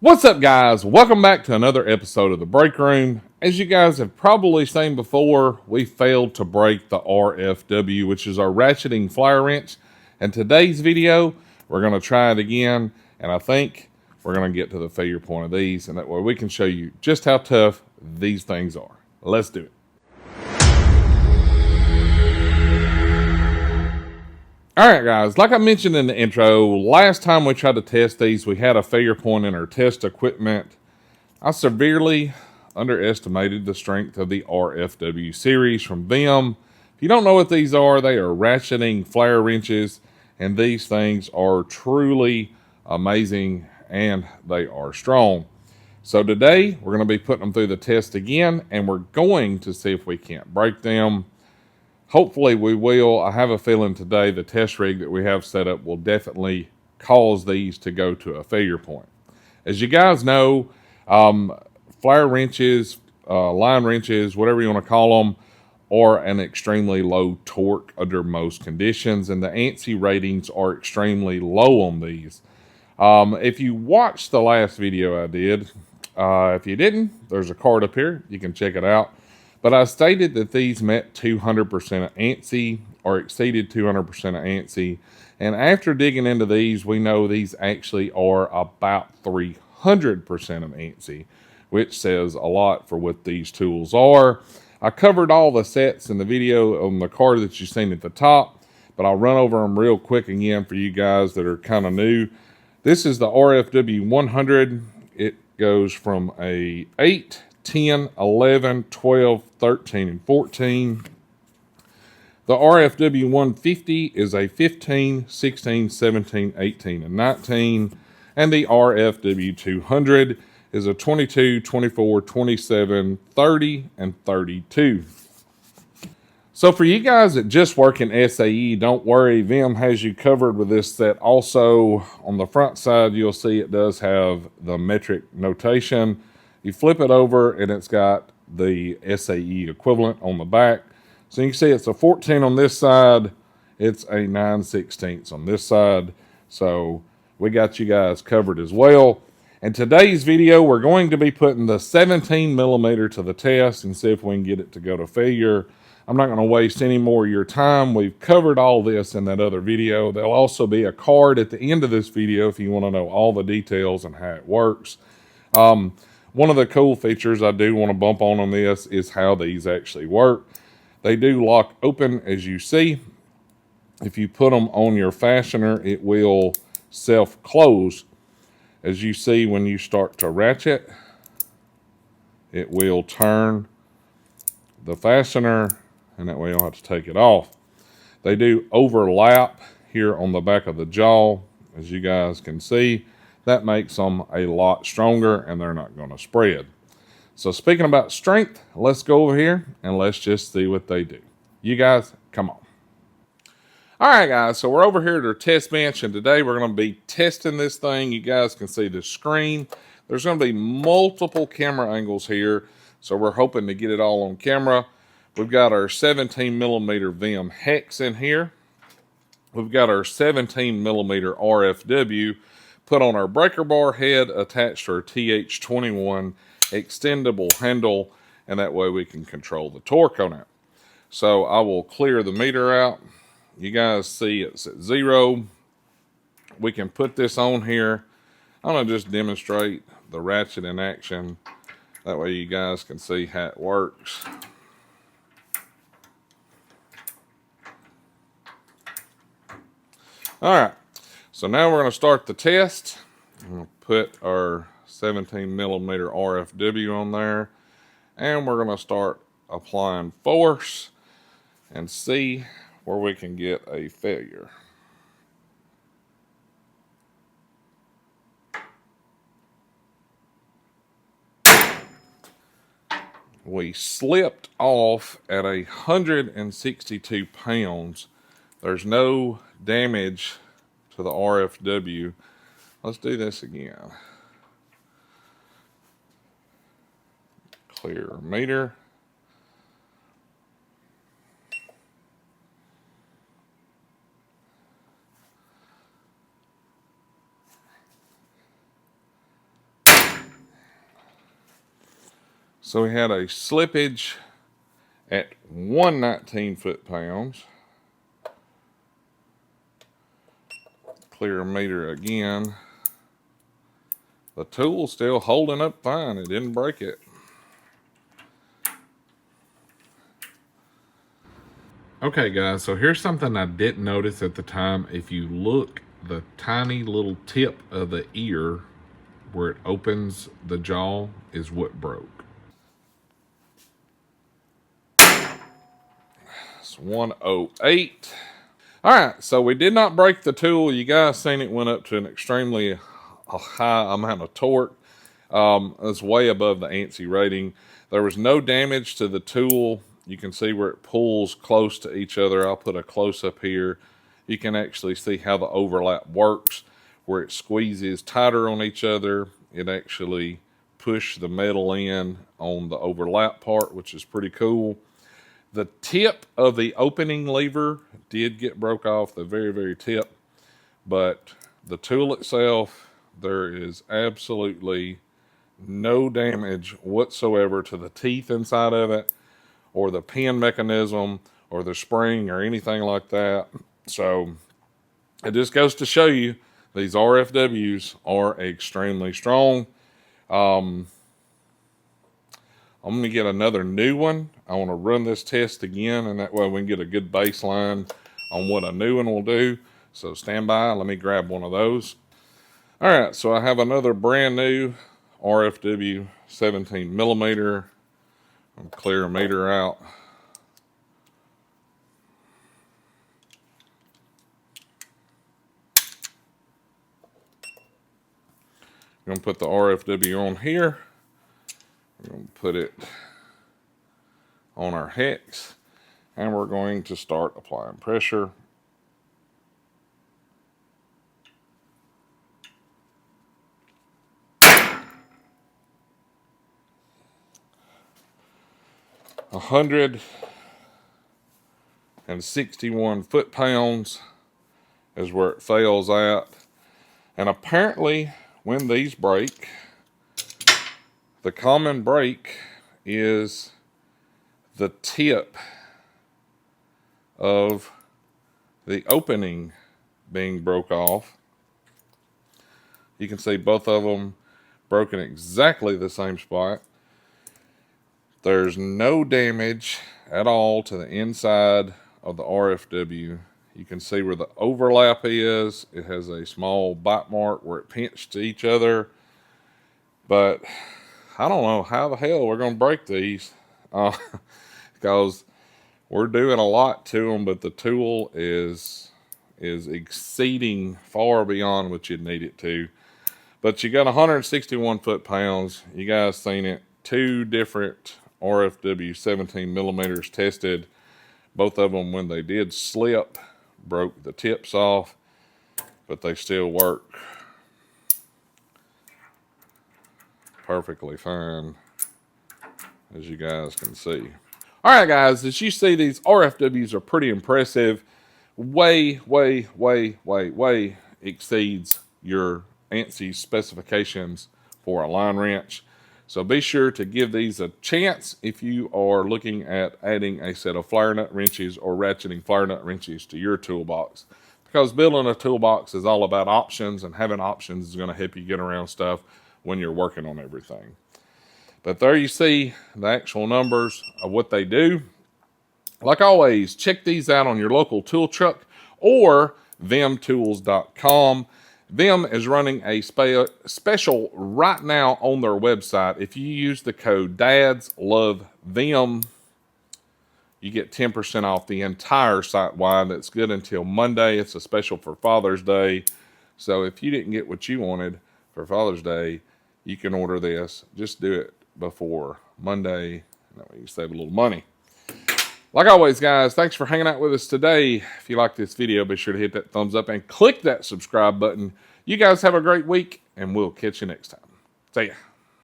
What's up, guys? Welcome back to another episode of the Break Room. As you guys have probably seen before, we failed to break the RFW, which is our ratcheting flyer wrench. In today's video, we're going to try it again, and I think we're going to get to the failure point of these, and that way we can show you just how tough these things are. Let's do it. Alright guys, like I mentioned in the intro, last time we tried to test these, we had a failure point in our test equipment. I severely underestimated the strength of the RFW series from them. If you don't know what these are, they are ratcheting flare wrenches, and these things are truly amazing and they are strong. So today, we're going to be putting them through the test again, and we're going to see if we can't break them. Hopefully we will. I have a feeling today the test rig that we have set up will definitely cause these to go to a failure point. As you guys know, flare wrenches, line wrenches, whatever you want to call them, are an extremely low torque under most conditions, and the ANSI ratings are extremely low on these. If you watched the last video I did, if you didn't, there's a card up here. You can check it out. But I stated that these met 200% of ANSI or exceeded 200% of ANSI. And after digging into these, we know these actually are about 300% of ANSI, which says a lot for what these tools are. I covered all the sets in the video on the card that you've seen at the top, but I'll run over them real quick again for you guys that are kind of new. This is the RFW 100. It goes from a 8, 10, 11, 12, 13, and 14. The RFW 150 is a 15, 16, 17, 18, and 19. And the RFW 200 is a 22, 24, 27, 30, and 32. So for you guys that just work in SAE, don't worry, Vim has you covered with this set. Also, on the front side, you'll see it does have the metric notation. You flip it over and it's got the SAE equivalent on the back. So you can see it's a 14 on this side. It's a 9/16 on this side. So we got you guys covered as well. In today's video, we're going to be putting the 17 millimeter to the test and see if we can get it to go to failure. I'm not going to waste any more of your time. We've covered all this in that other video. There'll also be a card at the end of this video if you want to know all the details and how it works. One of the cool features I do want to bump on this is how these actually work. They do lock open, as you see. If you put them on your fastener, it will self-close. As you see, when you start to ratchet, it will turn the fastener, and that way you'll have to take it off. They do overlap here on the back of the jaw, as you guys can see. That makes them a lot stronger and they're not going to spread. So speaking about strength, let's go over here and let's just see what they do. You guys, come on. All right, guys, so we're over here at our test bench, and today we're going to be testing this thing. You guys can see the screen. There's going to be multiple camera angles here, so we're hoping to get it all on camera. We've got our 17 millimeter Vim hex in here. We've got our 17 millimeter RFW put on our breaker bar head attached to our TH21 extendable handle, and that way we can control the torque on it. So I will clear the meter out. You guys see it's at 0. We can put this on here. I'm going to just demonstrate the ratchet in action. That way you guys can see how it works. All right. So now we're going to start the test. I'm going to put our 17 millimeter RFW on there, and we're going to start applying force and see where we can get a failure. We slipped off at 162 pounds. There's no damage to the RFW. Let's do this again. Clear meter. So we had a slippage at 119 foot-pounds. Clear meter again. The tool's still holding up fine. It didn't break it. Okay guys, so here's something I didn't notice at the time. If you look, the tiny little tip of the ear where it opens the jaw is what broke. It's 108. All right, so we did not break the tool. You guys seen it went up to an extremely high amount of torque. It's way above the ANSI rating. There was no damage to the tool. You can see where it pulls close to each other. I'll put a close-up here. You can actually see how the overlap works, where it squeezes tighter on each other. It actually pushed the metal in on the overlap part, which is pretty cool. The tip of the opening lever did get broke off, the very, very tip. But the tool itself, there is absolutely no damage whatsoever to the teeth inside of it, or the pin mechanism, or the spring, or anything like that. So it just goes to show you these RFWs are extremely strong. I'm going to get another new one. I want to run this test again, and that way we can get a good baseline on what a new one will do. So stand by. Let me grab one of those. All right, so I have another brand new RFW 17 millimeter. I'm going to clear a meter out. I'm going to put the RFW on here. We're going to put it on our hex, and we're going to start applying pressure. A 161 foot-pounds is where it fails at. And apparently, when these break, the common break is the tip of the opening being broke off. You can see both of them broken exactly the same spot. There's no damage at all to the inside of the RFW. You can see where the overlap is. It has a small bite mark where it pinched to each other. But I don't know how the hell we're going to break these. Because we're doing a lot to them, but the tool is exceeding far beyond what you'd need it to. But you got 161 foot-pounds. You guys seen it. 2 different RFW 17 millimeters tested. Both of them, when they did slip, broke the tips off, but they still work perfectly fine, as you guys can see. All right, guys, as you see, these RFWs are pretty impressive. Way exceeds your ANSI specifications for a line wrench. So be sure to give these a chance if you are looking at adding a set of flare nut wrenches or ratcheting flare nut wrenches to your toolbox. Because building a toolbox is all about options, and having options is going to help you get around stuff when you're working on everything. But there you see the actual numbers of what they do. Like always, check these out on your local tool truck or vimtools.com. Vim is running a special right now on their website. If you use the code DADSLOVEVIM, you get 10% off the entire site-wide. That's good until Monday. It's a special for Father's Day. So if you didn't get what you wanted for Father's Day, you can order this. Just do it before Monday. That way you save a little money. Like always, guys, thanks for hanging out with us today. If you like this video, be sure to hit that thumbs up and click that subscribe button. You guys have a great week, and we'll catch you next time. See ya.